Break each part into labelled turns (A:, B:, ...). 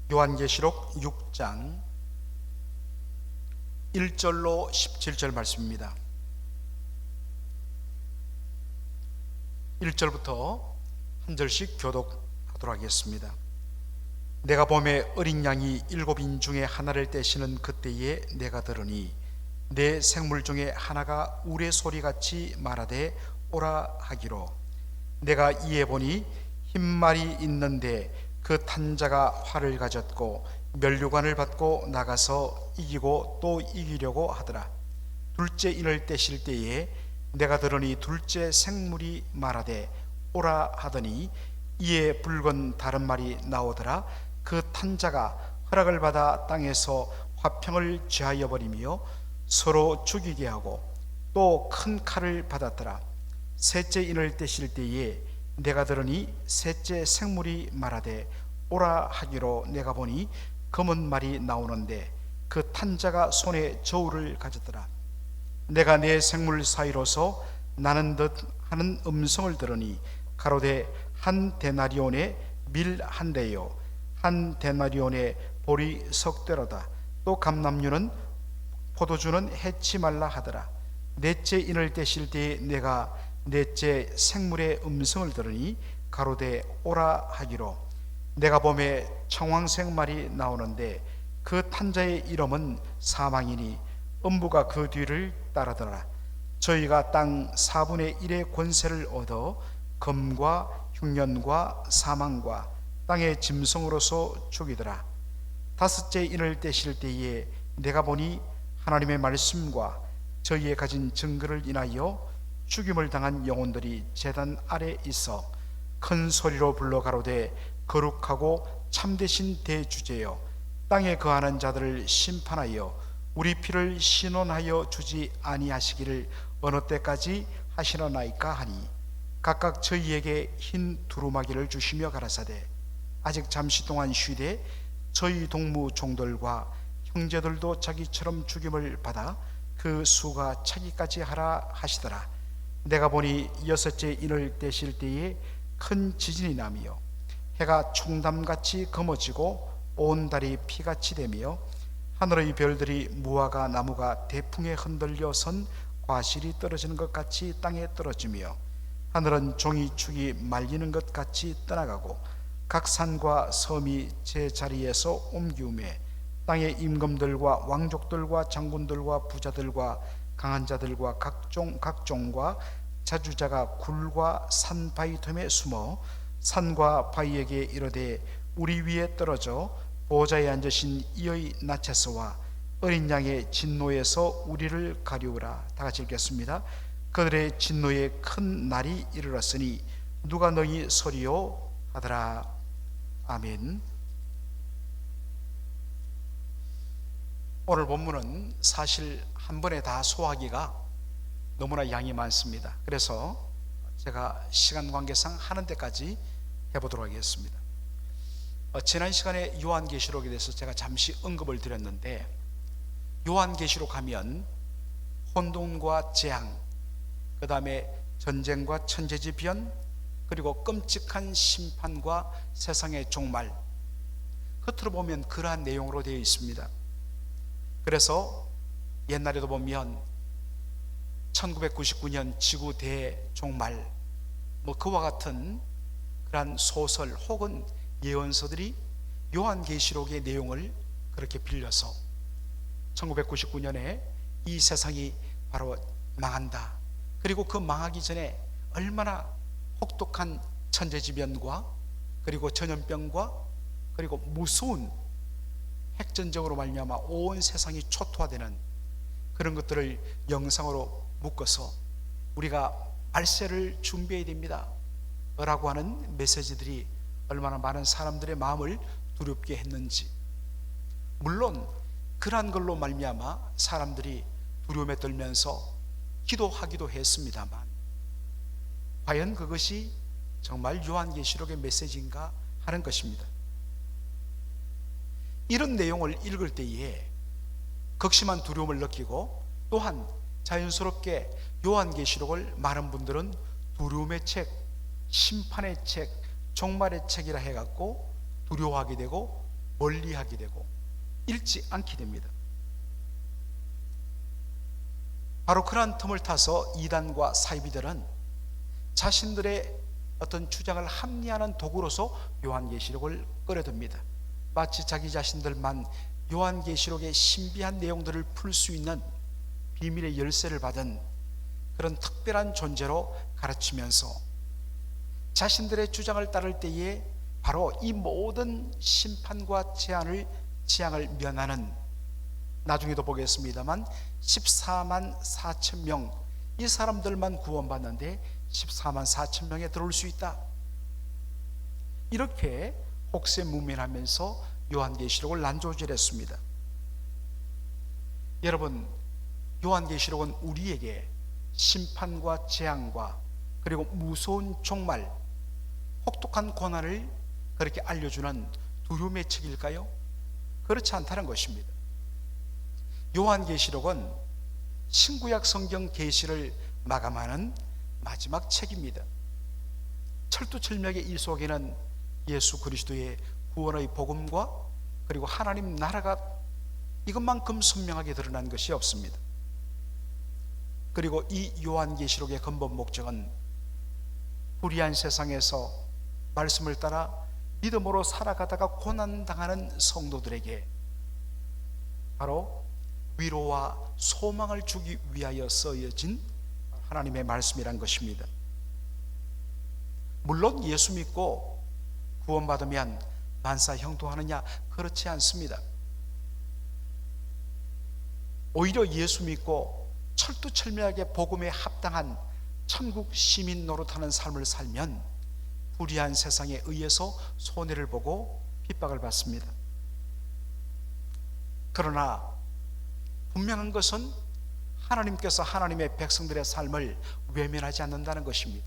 A: 요한계시록 6장 1절로 17절 말씀입니다. 1절부터 한 절씩 교독하도록 하겠습니다. 내가 봄에 어린 양이 7인 중에 하나를 떼시는 그때에 내가 들으니 내 생물 중에 하나가 우레소리같이 말하되 오라 하기로, 내가 이에 보니 흰 말이 있는데 그 탄자가 활을 가졌고 면류관을 받고 나가서 이기고 또 이기려고 하더라. 둘째 인을 떼실 때에 내가 들으니 둘째 생물이 말하되 오라 하더니 이에 붉은 다른 말이 나오더라. 그 탄자가 허락을 받아 땅에서 화평을 취하여 버리며 서로 죽이게 하고 또 큰 칼을 받았더라. 셋째 인을 떼실 때에 내가 들으니 셋째 생물이 말하되 오라 하기로, 내가 보니 검은 말이 나오는데 그 탄자가 손에 저울을 가졌더라. 내가 내 생물 사이로서 나는 듯 하는 음성을 들으니 가로되 한 데나리온에 밀 한 대요, 한 데나리온에 보리 석 대로다. 또 감람류는 포도주는 해치 말라 하더라. 넷째 인을 떼실 때에 내가 넷째 생물의 음성을 들으니 가로되 오라 하기로, 내가 봄에 청황색 말이 나오는데 그 탄자의 이름은 사망이니 음부가 그 뒤를 따르더라. 저희가 땅 4분의 1의 권세를 얻어 검과 흉년과 사망과 땅의 짐승으로서 죽이더라. 다섯째 인을 떼실 때에 내가 보니 하나님의 말씀과 저희의 가진 증거를 인하여 죽임을 당한 영혼들이 제단 아래 있어 큰 소리로 불러 가로되 거룩하고 참되신 대주제여, 땅에 거하는 자들을 심판하여 우리 피를 신원하여 주지 아니하시기를 어느 때까지 하시려나이까 하니, 각각 저희에게 흰 두루마기를 주시며 가라사대 아직 잠시 동안 쉬되 저희 동무 종들과 형제들도 자기처럼 죽임을 받아 그 수가 차기까지 하라 하시더라. 내가 보니 여섯째 인을 떼실 때에 큰 지진이 나며 해가 총담같이 검어지고 온 달이 피같이 되며 하늘의 별들이 무화과 나무가 대풍에 흔들려 선 과실이 떨어지는 것 같이 땅에 떨어지며 하늘은 종이축이 말리는 것 같이 떠나가고 각 산과 섬이 제 자리에서 옮기우매 땅의 임금들과 왕족들과 장군들과 부자들과 강한 자들과 각종과 자주자가 굴과 산 바위 틈에 숨어 산과 바위에게 이르되 우리 위에 떨어져 보좌에 앉으신 이의 낯에서와 어린 양의 진노에서 우리를 가리우라. 다 같이 읽겠습니다. 그들의 진노에 큰 날이 이르렀으니 누가 너희 서리요 하더라. 아멘. 오늘 본문은 사실 한 번에 다 소화하기가 너무나 양이 많습니다. 그래서 제가 시간 관계상 하는 데까지 해보도록 하겠습니다. 지난 시간에 요한계시록에 대해서 제가 잠시 언급을 드렸는데, 요한계시록 하면 혼돈과 재앙, 그 다음에 전쟁과 천재지변, 그리고 끔찍한 심판과 세상의 종말, 겉으로 보면 그러한 내용으로 되어 있습니다. 그래서 옛날에도 보면 1999년 지구 대종말 그와 같은 그러한 소설 혹은 예언서들이 요한계시록의 내용을 그렇게 빌려서 1999년에 이 세상이 바로 망한다, 그리고 그 망하기 전에 얼마나 혹독한 천재지변과 그리고 전염병과 그리고 무서운 핵전쟁으로 말미암아 온 세상이 초토화되는 그런 것들을 영상으로 묶어서 우리가 말세를 준비해야 됩니다 라고 하는 메시지들이 얼마나 많은 사람들의 마음을 두렵게 했는지, 물론 그러한 걸로 말미암아 사람들이 두려움에 떨면서 기도하기도 했습니다만, 과연 그것이 정말 요한계시록의 메시지인가 하는 것입니다. 이런 내용을 읽을 때에 극심한 두려움을 느끼고, 또한 자연스럽게 요한계시록을 많은 분들은 두려움의 책, 심판의 책, 종말의 책이라 해갖고 두려워하게 되고 멀리하게 되고 읽지 않게 됩니다. 바로 그러한 틈을 타서 이단과 사이비들은 자신들의 어떤 주장을 합리화하는 도구로서 요한계시록을 끌어듭니다. 마치 자기 자신들만 요한계시록의 신비한 내용들을 풀 수 있는 비밀의 열쇠를 받은 그런 특별한 존재로 가르치면서 자신들의 주장을 따를 때에 바로 이 모든 심판과 재앙을 면하는, 나중에도 보겠습니다만 14만 4천 명, 이 사람들만 구원받는데 14만 4천 명에 들어올 수 있다, 이렇게 혹세무민하면서 요한계시록을 난조질했습니다. 여러분, 요한계시록은 우리에게 심판과 재앙과 그리고 무서운 종말, 혹독한 고난을 그렇게 알려주는 두려움의 책일까요? 그렇지 않다는 것입니다. 요한계시록은 신구약 성경 계시를 마감하는 마지막 책입니다. 철두철미하게 이 속에는 예수 그리스도의 구원의 복음과 그리고 하나님 나라가 이것만큼 선명하게 드러난 것이 없습니다. 그리고 이 요한계시록의 근본 목적은 불의한 세상에서 말씀을 따라 믿음으로 살아가다가 고난당하는 성도들에게 바로 위로와 소망을 주기 위하여 쓰여진 하나님의 말씀이란 것입니다. 물론 예수 믿고 구원받으면 만사 형통하느냐? 그렇지 않습니다. 오히려 예수 믿고 철두철미하게 복음에 합당한 천국 시민 노릇하는 삶을 살면 불의한 세상에 의해서 손해를 보고 핍박을 받습니다. 그러나 분명한 것은 하나님께서 하나님의 백성들의 삶을 외면하지 않는다는 것입니다.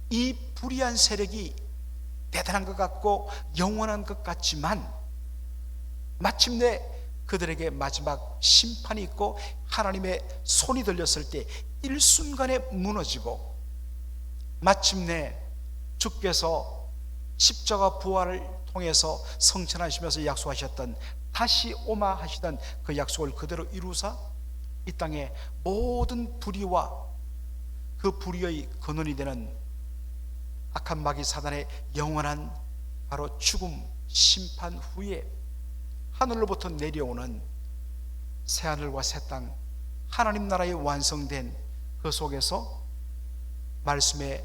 A: 이 불의한 세력이 대단한 것 같고 영원한 것 같지만 마침내 그들에게 마지막 심판이 있고 하나님의 손이 들렸을 때 일순간에 무너지고 마침내 주께서 십자가 부활을 통해서 성천하시면서 약속하셨던 다시 오마 하시던 그 약속을 그대로 이루사 이 땅에 모든 불의와 그 불의의 근원이 되는 악한 마귀 사단의 영원한 바로 죽음 심판 후에 하늘로부터 내려오는 새하늘과 새 땅, 하나님 나라의 완성된 그 속에서 말씀에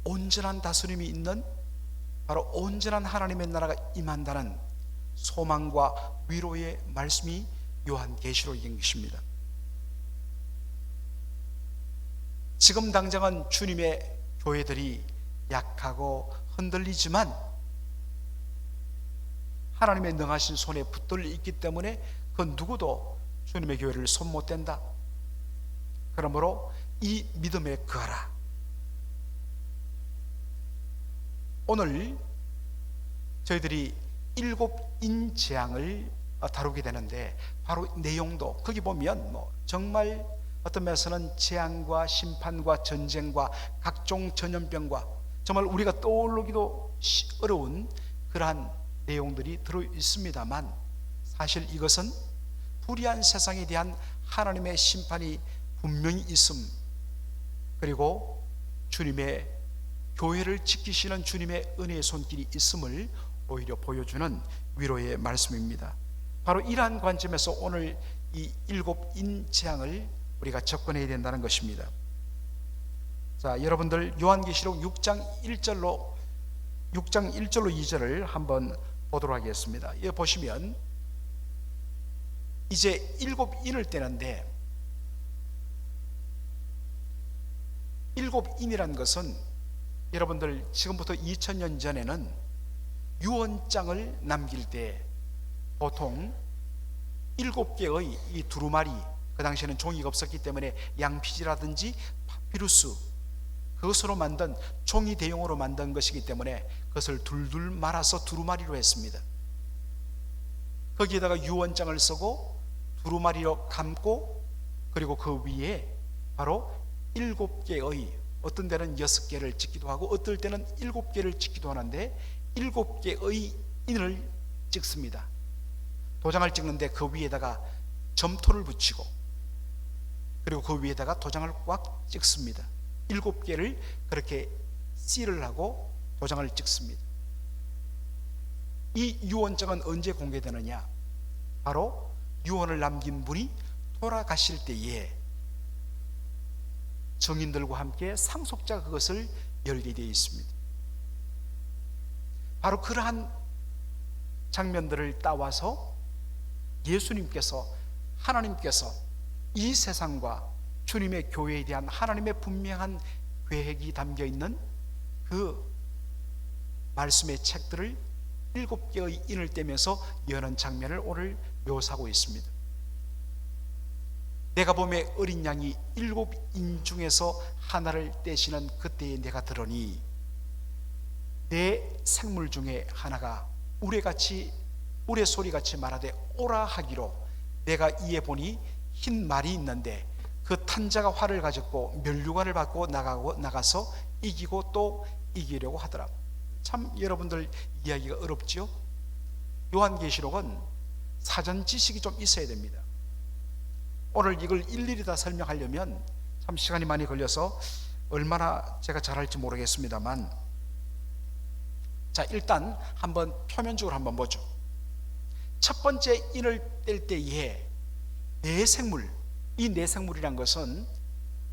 A: 온전한 다스림이 있는 바로 온전한 하나님의 나라가 임한다는 소망과 위로의 말씀이 요한계시록인 것입니다. 지금 당장은 주님의 교회들이 약하고 흔들리지만 하나님의 능하신 손에 붙들려 있기 때문에 그 누구도 주님의 교회를 손 못 댄다. 그러므로 이 믿음에 거하라. 오늘 저희들이 7인 재앙을 다루게 되는데 바로 내용도 거기 보면 정말 어떤 면에서는 재앙과 심판과 전쟁과 각종 전염병과 정말 우리가 떠올리기도 어려운 그러한 내용들이 들어 있습니다만 사실 이것은 불의한 세상에 대한 하나님의 심판이 분명히 있음, 그리고 주님의 교회를 지키시는 주님의 은혜의 손길이 있음을 오히려 보여주는 위로의 말씀입니다. 바로 이러한 관점에서 오늘 이 7인 재앙을 우리가 접근해야 된다는 것입니다. 자, 여러분들 요한계시록 6장 1절로 2절을 한번 보도록 하겠습니다. 여기 보시면 이제 7인을 떼는데 7인이라는 것은 여러분들 지금부터 2000년 전에는 유언장을 남길 때 보통 7개의 이 두루마리, 그 당시에는 종이가 없었기 때문에 양피지라든지 파피루스, 그것으로 만든 종이 대용으로 만든 것이기 때문에 그것을 둘둘 말아서 두루마리로 했습니다. 거기에다가 유언장을 쓰고 두루마리로 감고 그리고 그 위에 바로 7개의, 어떤 데는 6개를 찍기도 하고 어떨 때는 7개를 찍기도 하는데 7개의 인을 찍습니다. 도장을 찍는데 그 위에다가 점토를 붙이고 그리고 그 위에다가 도장을 꽉 찍습니다. 7개를 그렇게 씨를 하고 도장을 찍습니다. 이 유언장은 언제 공개되느냐? 바로 유언을 남긴 분이 돌아가실 때에 증인들과 함께 상속자가 그것을 열게 되어 있습니다. 바로 그러한 장면들을 따와서 예수님께서, 하나님께서 이 세상과 주님의 교회에 대한 하나님의 분명한 계획이 담겨 있는 그 말씀의 책들을 7개의 인을 떼면서 여는 장면을 오늘 묘사하고 있습니다. 내가 봄에 어린 양이 7인 중에서 하나를 떼시는 그때에 내가 들으니 내 생물 중에 하나가 우레 소리같이 말하되 오라 하기로 내가 이에 보니 흰 말이 있는데 그 탄자가 활을 가졌고 면류관을 받고 나가서 이기고 또 이기려고 하더라. 참 여러분들 이야기가 어렵지요? 요한계시록은 사전 지식이 좀 있어야 됩니다. 오늘 이걸 일일이 다 설명하려면 참 시간이 많이 걸려서 얼마나 제가 잘할지 모르겠습니다만, 자, 일단 한번 표면적으로 한번 보죠. 첫 번째 인을 뗄 때에 내생물, 이 내생물이란 것은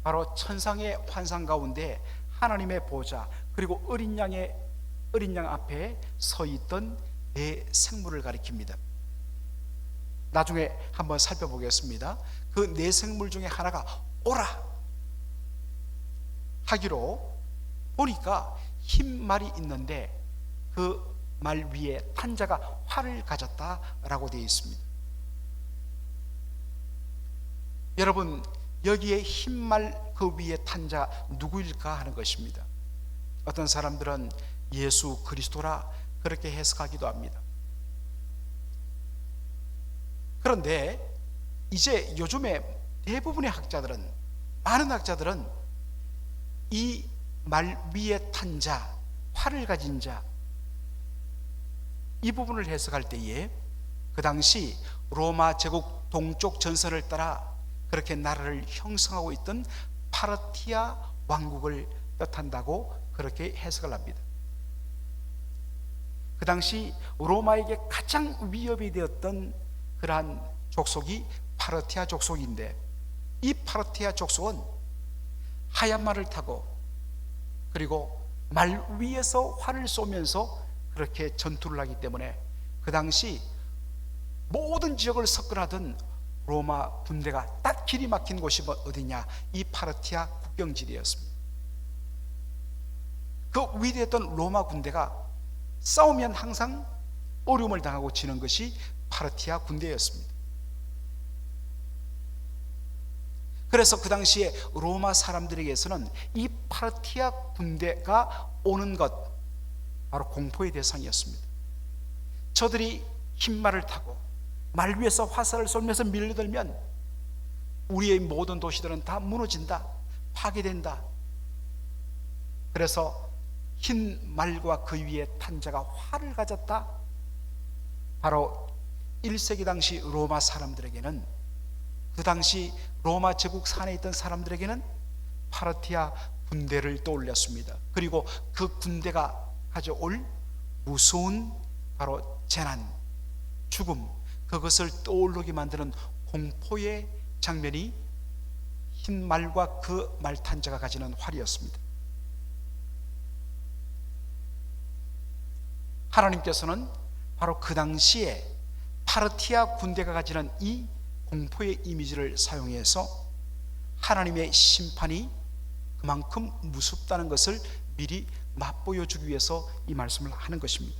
A: 바로 천상의 환상 가운데 하나님의 보좌 그리고 어린 양 앞에 서 있던 내생물을 가리킵니다. 나중에 한번 살펴보겠습니다. 그 내생물 중에 하나가 오라 하기로 보니까 흰 말이 있는데 그 말 위에 탄자가 활을 가졌다라고 되어 있습니다. 여러분, 여기에 흰 말 그 위에 탄자 누구일까 하는 것입니다. 어떤 사람들은 예수 그리스도라 그렇게 해석하기도 합니다. 그런데 이제 요즘에 대부분의 학자들은, 많은 학자들은 이 말 위에 탄 자, 활을 가진 자, 이 부분을 해석할 때에 그 당시 로마 제국 동쪽 전선을 따라 그렇게 나라를 형성하고 있던 파르티아 왕국을 뜻한다고 그렇게 해석을 합니다. 그 당시 로마에게 가장 위협이 되었던 그러한 족속이 파르티아 족속인데, 이 파르티아 족속은 하얀 말을 타고 그리고 말 위에서 활을 쏘면서 그렇게 전투를 하기 때문에 그 당시 모든 지역을 석권하던 로마 군대가 딱 길이 막힌 곳이 어디냐? 이 파르티아 국경지대였습니다. 그 위대했던 로마 군대가 싸우면 항상 어려움을 당하고 지는 것이 파르티아 군대였습니다. 그래서 그 당시에 로마 사람들에게서는 이 파르티아 군대가 오는 것 바로 공포의 대상이었습니다. 저들이 흰 말을 타고 말 위에서 화살을 쏘면서 밀려들면 우리의 모든 도시들은 다 무너진다, 파괴된다. 그래서 흰 말과 그 위에 탄 자가 활을 가졌다. 바로 1세기 당시 로마 사람들에게는, 그 당시 로마 제국 산에 있던 사람들에게는 파르티아 군대를 떠올렸습니다. 그리고 그 군대가 가져올 무서운 바로 재난, 죽음, 그것을 떠오르게 만드는 공포의 장면이 흰 말과 그 말탄 자가 가지는 활이었습니다. 하나님께서는 바로 그 당시에 파르티아 군대가 가지는 이 공포의 이미지를 사용해서 하나님의 심판이 그만큼 무섭다는 것을 미리 맛보여주기 위해서 이 말씀을 하는 것입니다.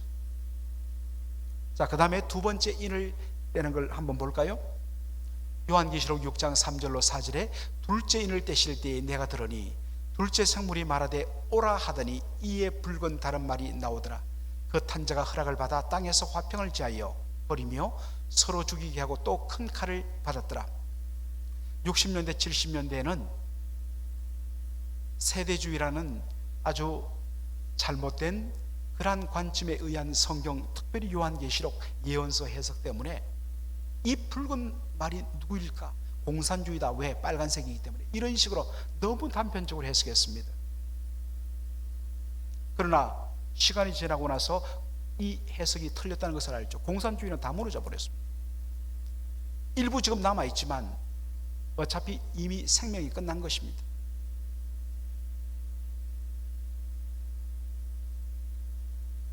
A: 자, 그 다음에 두 번째 인을 떼는 걸 한번 볼까요? 요한계시록 6장 3절로 4절에 둘째 인을 떼실 때에 내가 들으니 둘째 생물이 말하되 오라 하더니 이에 붉은 다른 말이 나오더라. 그 탄자가 허락을 받아 땅에서 화평을 지하여 버리며 서로 죽이게 하고 또 큰 칼을 받았더라. 60년대 70년대에는 세대주의라는 아주 잘못된 그러한 관점에 의한 성경, 특별히 요한계시록 예언서 해석 때문에 이 붉은 말이 누구일까? 공산주의다. 왜? 빨간색이기 때문에. 이런 식으로 너무 단편적으로 해석했습니다. 그러나 시간이 지나고 나서 이 해석이 틀렸다는 것을 알죠. 공산주의는 다 무너져 버렸습니다. 일부 지금 남아있지만 어차피 이미 생명이 끝난 것입니다.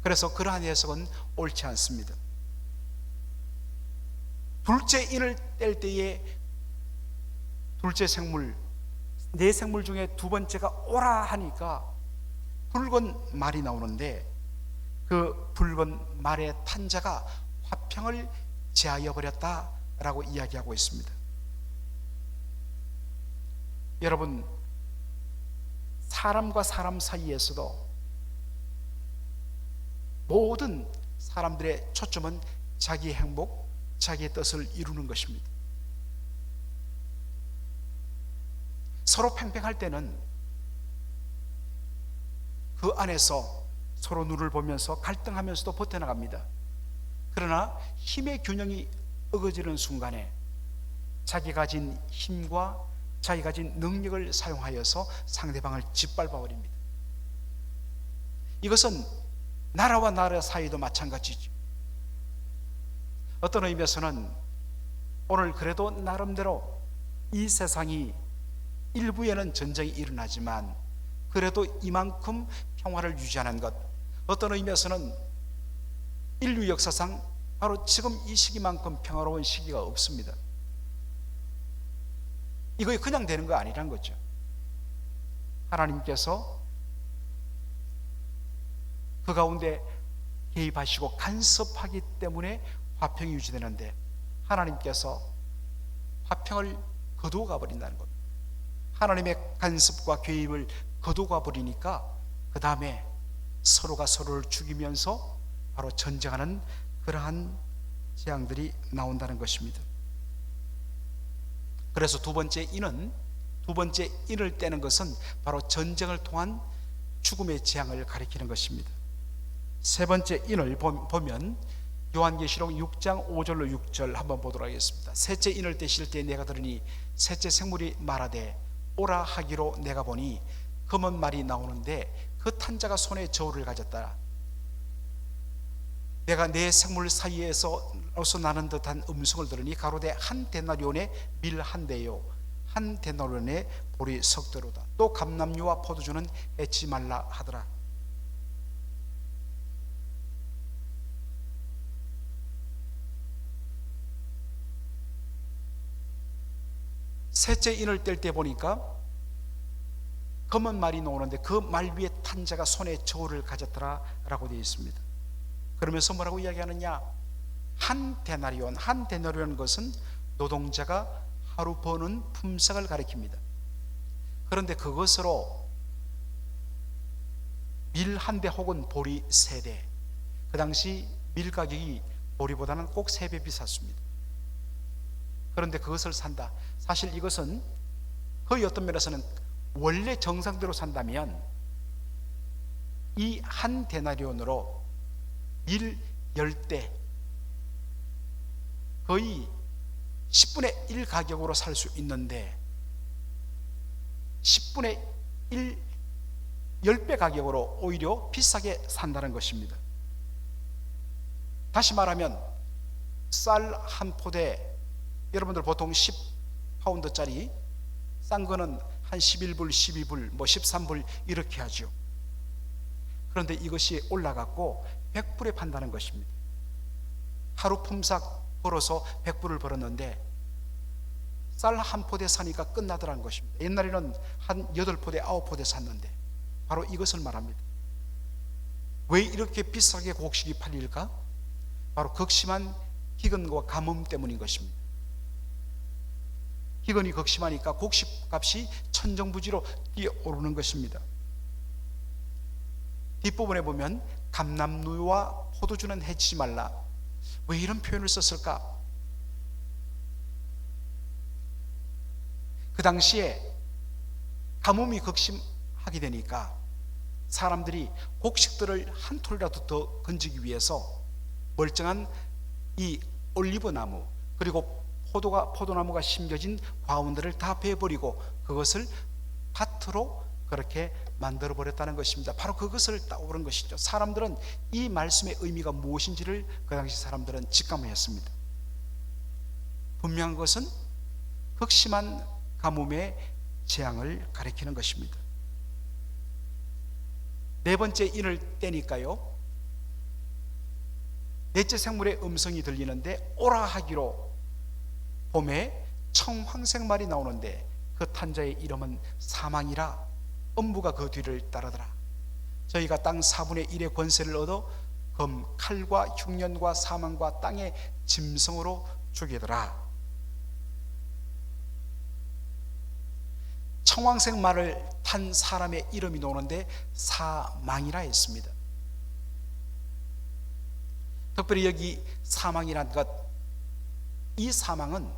A: 그래서 그러한 해석은 옳지 않습니다. 둘째 인을 뗄 때에 둘째 생물, 네 생물 중에 두 번째가 오라 하니까 붉은 말이 나오는데 그 붉은 말의 탄자가 화평을 제하여 버렸다라고 이야기하고 있습니다. 여러분, 사람과 사람 사이에서도 모든 사람들의 초점은 자기의 행복, 자기의 뜻을 이루는 것입니다. 서로 팽팽할 때는 그 안에서 서로 눈을 보면서 갈등하면서도 버텨나갑니다. 그러나 힘의 균형이 어겨지는 순간에 자기 가진 힘과 자기 가진 능력을 사용하여서 상대방을 짓밟아 버립니다. 이것은 나라와 나라 사이도 마찬가지죠. 어떤 의미에서는 오늘 그래도 나름대로 이 세상이 일부에는 전쟁이 일어나지만 그래도 이만큼 평화를 유지하는 것, 어떤 의미에서는 인류 역사상 바로 지금 이 시기만큼 평화로운 시기가 없습니다. 이거 그냥 되는 거 아니란 거죠. 하나님께서 그 가운데 개입하시고 간섭하기 때문에 화평이 유지되는데 하나님께서 화평을 거두어 가버린다는 겁니다. 하나님의 간섭과 개입을 거두어 가버리니까 그 다음에 서로가 서로를 죽이면서 바로 전쟁하는 그러한 재앙들이 나온다는 것입니다. 그래서 두 번째 인을 떼는 것은 바로 전쟁을 통한 죽음의 재앙을 가리키는 것입니다. 세 번째 인을 보면 요한계시록 6장 5절로 6절 한번 보도록 하겠습니다. 셋째 인을 떼실 때 내가 들으니 셋째 생물이 말하되 오라 하기로 내가 보니 검은 말이 나오는데 그 탄자가 손에 저울을 가졌다. 내가 네 생물 사이에서 나는 듯한 음성을 들으니 가로되 한 데나리온의 밀 한 대요 한 데나리온의 보리 석 대로다. 또 감람류와 포도주는 해치 말라 하더라. 셋째 인을 뗄 때 보니까 검은 말이 나오는데 그 말 위에 탄자가 손에 저울을 가졌더라 라고 되어 있습니다. 그러면서 뭐라고 이야기하느냐? 한 데나리온 것은 노동자가 하루 버는 품삯을 가리킵니다. 그런데 그것으로 밀 한 대 혹은 보리 세 대, 그 당시 밀 가격이 보리보다는 꼭 3배 비쌌습니다. 그런데 그것을 산다. 사실 이것은 거의 어떤 면에서는 원래 정상대로 산다면 이 한 데나리온으로 밀 10대, 거의 10분의 1 가격으로 살 수 있는데 10분의 1, 10배 가격으로 오히려 비싸게 산다는 것입니다. 다시 말하면 쌀 한 포대, 여러분들 보통 10파운드짜리 싼 거는 한 11불, 12불, 13불 이렇게 하죠. 그런데 이것이 올라갔고 100불에 판다는 것입니다. 하루 품삯 벌어서 100불을 벌었는데 쌀 한 포대 사니까 끝나더라는 것입니다. 옛날에는 한 8포대, 9포대 샀는데 바로 이것을 말합니다. 왜 이렇게 비싸게 곡식이 팔릴까? 바로 극심한 기근과 가뭄 때문인 것입니다. 기근이 극심하니까 곡식값이 천정부지로 뛰어오르는 것입니다. 뒷부분에 보면 감람류와 포도주는 해치지 말라. 왜 이런 표현을 썼을까? 그 당시에 가뭄이 극심하게 되니까 사람들이 곡식들을 한 톨이라도 더 건지기 위해서 멀쩡한 이 올리브나무 그리고 포도나무가 심겨진 과운들을 다 베어버리고 그것을 밭으로 그렇게 만들어 버렸다는 것입니다. 바로 그것을 따오른 것이죠. 사람들은 이 말씀의 의미가 무엇인지를 그 당시 사람들은 직감하였습니다. 분명한 것은 극심한 가뭄의 재앙을 가리키는 것입니다. 네 번째 인을 떼니까요, 넷째 생물의 음성이 들리는데 오라 하기로 봄에 청황색 말이 나오는데 그 탄자의 이름은 사망이라 음부가 그 뒤를 따르더라. 저희가 땅 4분의 1의 권세를 얻어 검, 칼과 흉년과 사망과 땅의 짐승으로 죽이더라. 청황색 말을 탄 사람의 이름이 나오는데 사망이라 했습니다. 특별히 여기 사망이란 것, 이 사망은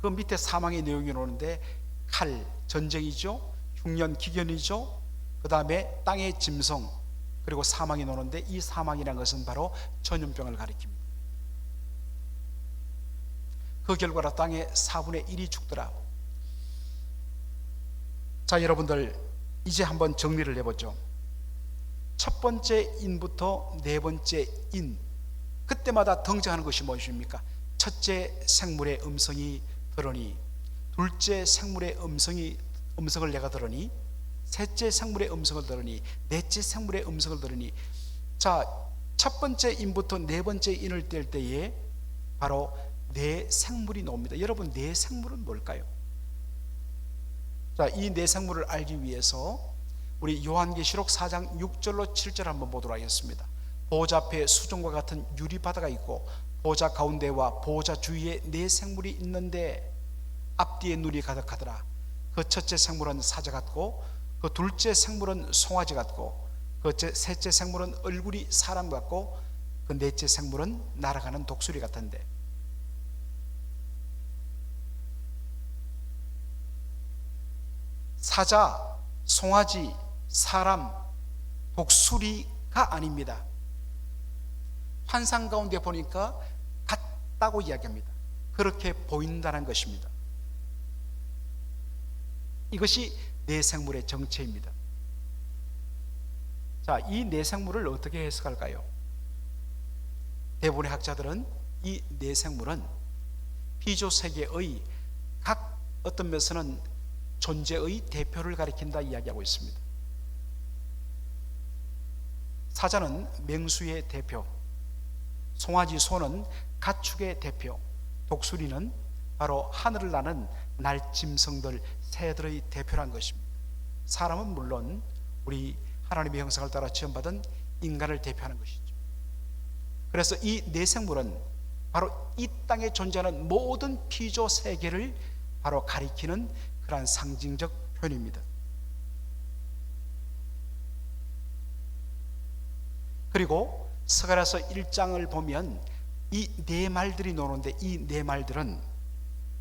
A: 그 밑에 사망의 내용이 나오는데 칼, 전쟁이죠. 흉년, 기견이죠. 그 다음에 땅의 짐승, 그리고 사망이 나오는데 이 사망이라는 것은 바로 전염병을 가리킵니다. 그 결과로 땅의 4분의 1이 죽더라. 자, 여러분들 이제 한번 정리를 해보죠. 첫 번째 인부터 네 번째 인, 그때마다 등장하는 것이 무엇입니까? 첫째 생물의 음성이 들으니, 둘째 생물의 음성을 내가 들으니, 셋째 생물의 음성을 들으니, 넷째 생물의 음성을 들으니. 자, 첫 번째 인부터 네 번째 인을 뗄 때에 바로 네 생물이 나옵니다. 여러분, 네 생물은 뭘까요? 자, 이 네 생물을 알기 위해서 우리 요한계시록 4장 6절로 7절 한번 보도록 하겠습니다. 보호자 앞에 수정과 같은 유리바다가 있고 보호자 가운데와 보호자 주위에 네 생물이 있는데 앞뒤에 눈이 가득하더라. 그 첫째 생물은 사자 같고 그 둘째 생물은 송아지 같고 그 셋째 생물은 얼굴이 사람 같고 그 넷째 생물은 날아가는 독수리 같은데, 사자, 송아지, 사람, 독수리가 아닙니다. 환상 가운데 보니까 같다고 이야기합니다. 그렇게 보인다는 것입니다. 이것이 네 생물의 정체입니다. 자, 이 네 생물을 어떻게 해석할까요? 대부분의 학자들은 이 네 생물은 피조세계의 각 어떤 면에서는 존재의 대표를 가리킨다 이야기하고 있습니다. 사자는 맹수의 대표, 송아지, 소는 가축의 대표, 독수리는 바로 하늘을 나는 날짐승들, 새들의 대표란 것입니다. 사람은 물론 우리 하나님의 형상을 따라 지음받은 인간을 대표하는 것이죠. 그래서 이 네 생물은 바로 이 땅에 존재하는 모든 피조 세계를 바로 가리키는 그러한 상징적 표현입니다. 그리고 스가랴서 1장을 보면 이 네 말들이 나오는데 이 네 말들은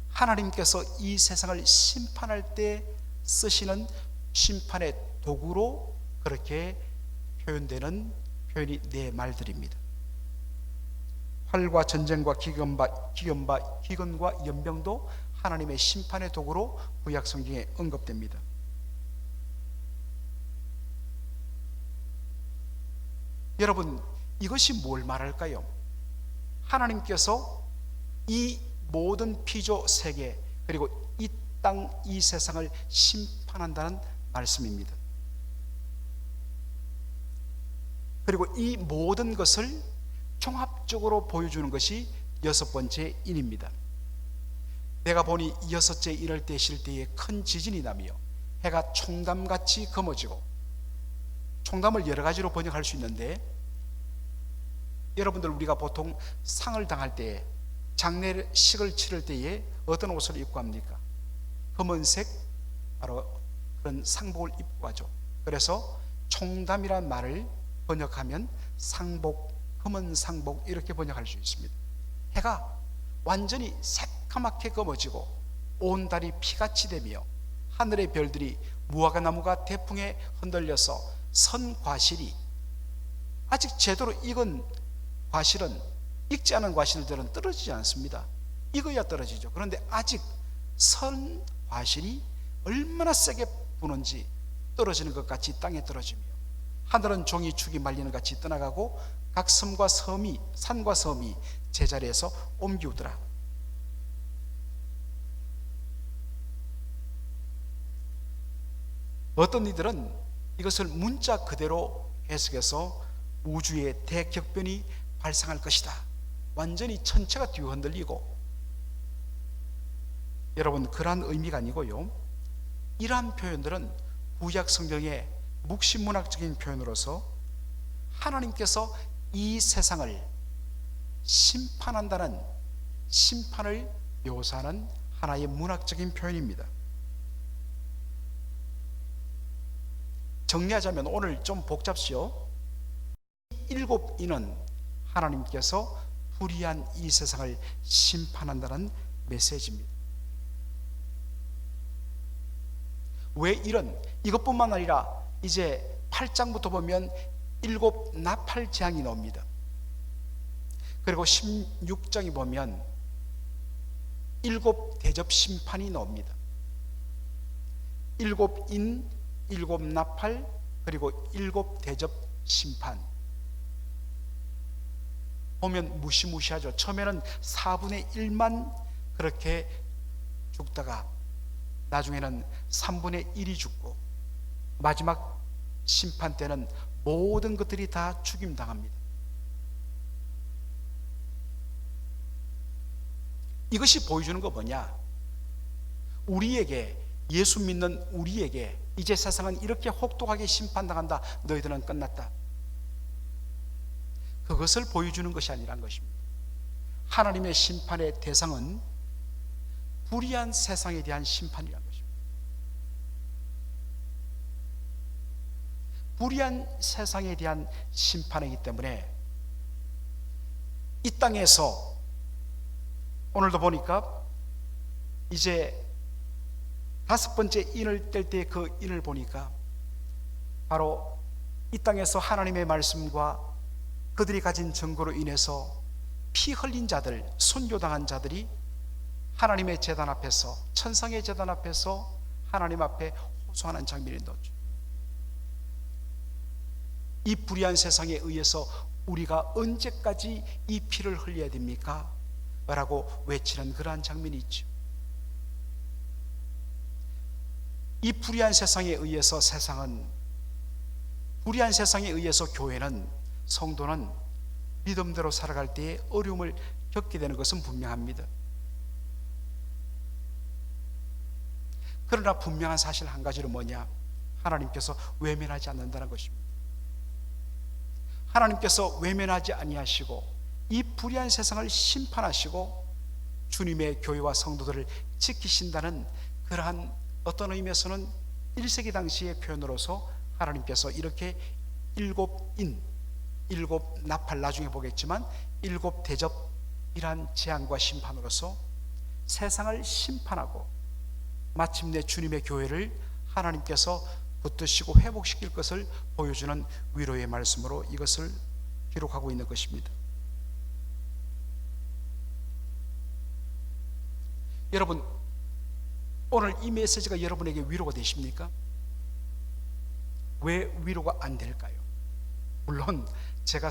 A: 하나님께서 이 세상을 심판할 때 쓰시는 심판의 도구로 그렇게 표현되는 표현이 네 말들입니다. 활과 전쟁과 기근과 연병도 하나님의 심판의 도구로 구약 성경에 언급됩니다. 여러분, 이것이 뭘 말할까요? 하나님께서 이 모든 피조 세계 그리고 이 땅, 이 세상을 심판한다는 말씀입니다. 그리고 이 모든 것을 종합적으로 보여주는 것이 여섯 번째 인입니다. 내가 보니 여섯째 인을 떼실 때에 큰 지진이 나며 해가 총담같이 검어지고, 총담을 여러 가지로 번역할 수 있는데, 여러분들 우리가 보통 상을 당할 때, 장례식을 치를 때에 어떤 옷을 입고 합니까? 검은색 바로 그런 상복을 입고 가죠. 그래서 총담이란 말을 번역하면 상복, 검은 상복 이렇게 번역할 수 있습니다. 해가 완전히 새까맣게 검어지고 온 달이 피같이 되며 하늘의 별들이 무화과 나무가 태풍에 흔들려서 선 과실이 아직 제대로 익은 과실은, 익지 않은 과실들은 떨어지지 않습니다. 익어야 떨어지죠. 그런데 아직 선 과실이 얼마나 세게 부는지 떨어지는 것 같이 땅에 떨어지며, 하늘은 종이축이 말리는 같이 떠나가고 각 섬과 섬이, 산과 섬이 제자리에서 옮기우더라. 어떤 이들은 이것을 문자 그대로 해석해서 우주의 대격변이 발생할 것이다, 완전히 천체가 뒤흔들리고, 여러분 그러한 의미가 아니고요, 이러한 표현들은 구약 성경의 묵시문학적인 표현으로서 하나님께서 이 세상을 심판한다는 심판을 묘사하는 하나의 문학적인 표현입니다. 정리하자면 오늘 좀 복잡시요, 일곱 인은 하나님께서 불의한 이 세상을 심판한다는 메시지입니다. 왜 이것뿐만 아니라 이제 8장부터 보면 일곱 나팔 재앙이 나옵니다. 그리고 16장에 보면 일곱 대접 심판이 나옵니다. 일곱 인, 일곱 나팔, 그리고 일곱 대접 심판. 보면 무시무시하죠. 처음에는 4분의 1만 그렇게 죽다가 나중에는 3분의 1이 죽고, 마지막 심판 때는 모든 것들이 다 죽임당합니다. 이것이 보여주는 거 뭐냐? 우리에게, 예수 믿는 우리에게 이제 세상은 이렇게 혹독하게 심판당한다, 너희들은 끝났다, 그것을 보여주는 것이 아니란 것입니다. 하나님의 심판의 대상은 불의한 세상에 대한 심판이란 것입니다. 불의한 세상에 대한 심판이기 때문에 이 땅에서, 오늘도 보니까 이제 5번째 인을 뗄 때 그 인을 보니까 바로 이 땅에서 하나님의 말씀과 그들이 가진 증거로 인해서 피 흘린 자들, 순교당한 자들이 하나님의 제단 앞에서, 천상의 제단 앞에서 하나님 앞에 호소하는 장면이 나오죠. 이 불의한 세상에 의해서 우리가 언제까지 이 피를 흘려야 됩니까? 라고 외치는 그러한 장면이 있죠. 이 불의한 세상에 의해서 불의한 세상에 의해서 교회는, 성도는 믿음대로 살아갈 때에 어려움을 겪게 되는 것은 분명합니다. 그러나 분명한 사실 한 가지는 뭐냐? 하나님께서 외면하지 않는다는 것입니다. 하나님께서 외면하지 아니하시고 이 불의한 세상을 심판하시고 주님의 교회와 성도들을 지키신다는 그러한, 어떤 의미에서는 1세기 당시의 표현으로서 하나님께서 이렇게 일곱 인, 일곱 나팔, 나중에 보겠지만 일곱 대접이란 재앙과 심판으로서 세상을 심판하고 마침내 주님의 교회를 하나님께서 붙드시고 회복시킬 것을 보여주는 위로의 말씀으로 이것을 기록하고 있는 것입니다. 여러분, 오늘 이 메시지가 여러분에게 위로가 되십니까? 왜 위로가 안 될까요? 물론 제가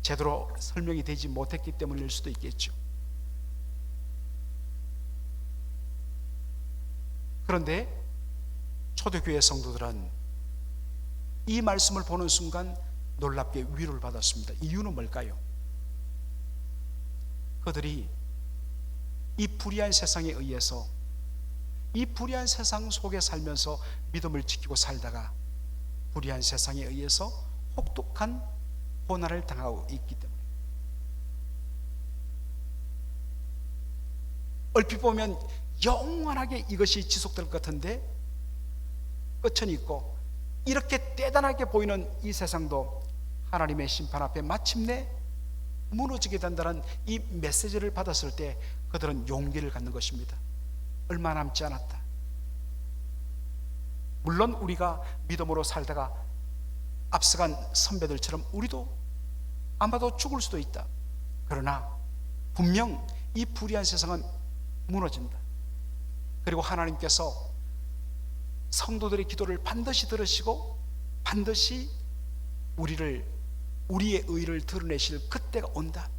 A: 제대로 설명이 되지 못했기 때문일 수도 있겠죠. 그런데 초대교회 성도들은 이 말씀을 보는 순간 놀랍게 위로를 받았습니다. 이유는 뭘까요? 그들이 이 불의한 세상에 의해서, 이 불의한 세상 속에 살면서 믿음을 지키고 살다가 불의한 세상에 의해서 혹독한 고난을 당하고 있기 때문에, 얼핏 보면 영원하게 이것이 지속될 것 같은데 끝은 있고, 이렇게 대단하게 보이는 이 세상도 하나님의 심판 앞에 마침내 무너지게 된다는 이 메시지를 받았을 때 그들은 용기를 갖는 것입니다. 얼마 남지 않았다. 물론 우리가 믿음으로 살다가 앞서간 선배들처럼 우리도 아마도 죽을 수도 있다. 그러나 분명 이 불의한 세상은 무너진다. 그리고 하나님께서 성도들의 기도를 반드시 들으시고 반드시 우리의 의를 드러내실 그때가 온다.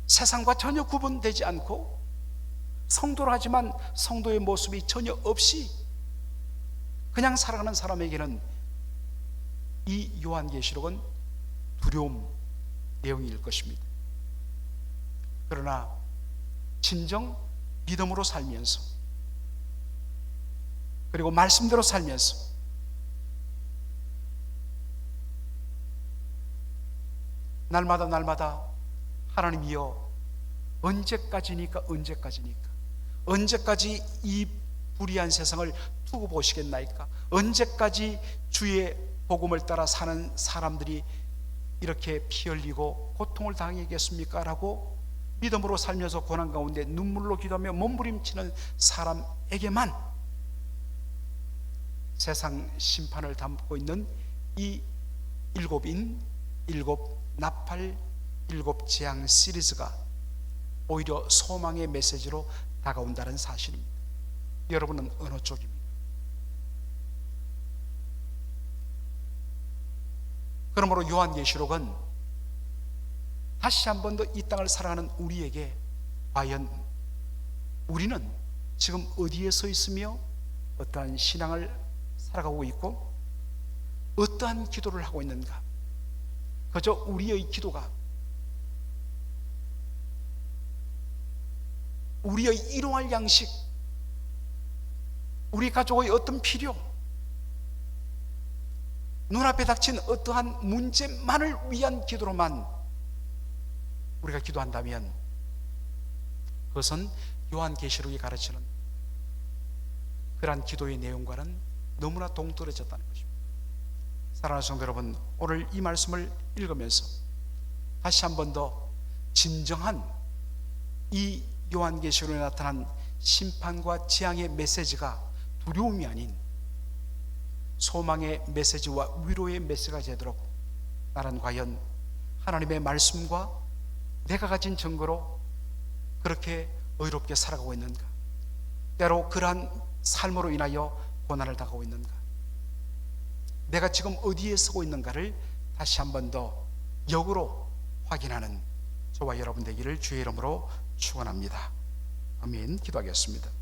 A: 세상과 전혀 구분되지 않고 성도라 하지만 성도의 모습이 전혀 없이 그냥 살아가는 사람에게는 이 요한계시록은 두려움 내용일 것입니다. 그러나 진정 믿음으로 살면서 그리고 말씀대로 살면서 날마다 하나님이여 언제까지니까 언제까지 이 불의한 세상을 두고 보시겠나이까? 언제까지 주의 복음을 따라 사는 사람들이 이렇게 피 흘리고 고통을 당하겠습니까? 라고 믿음으로 살면서 고난 가운데 눈물로 기도하며 몸부림치는 사람에게만 세상 심판을 담고 있는 이 일곱 나팔 일곱 재앙 시리즈가 오히려 소망의 메시지로 다가온다는 사실입니다. 여러분은 어느 쪽입니까? 그러므로 요한계시록은 다시 한 번 더 이 땅을 살아가는 우리에게 과연 우리는 지금 어디에 서 있으며 어떠한 신앙을 살아가고 있고 어떠한 기도를 하고 있는가? 그저 우리의 기도가 우리의 일용할 양식, 우리 가족의 어떤 필요, 눈앞에 닥친 어떠한 문제만을 위한 기도로만 우리가 기도한다면 그것은 요한계시록이 가르치는 그러한 기도의 내용과는 너무나 동떨어졌다는 것입니다. 사랑하는 성도 여러분, 오늘 이 말씀을 읽으면서 다시 한 번 더 진정한 이 요한계시록에 나타난 심판과 재앙의 메시지가 두려움이 아닌 소망의 메시지와 위로의 메시지가 되도록 나는 과연 하나님의 말씀과 내가 가진 증거로 그렇게 의롭게 살아가고 있는가? 때로 그러한 삶으로 인하여 고난을 당하고 있는가? 내가 지금 어디에 서고 있는가를 다시 한 번 더 역으로 확인하는 저와 여러분 되기를 주의 이름으로 축원합니다. 아멘. 기도하겠습니다.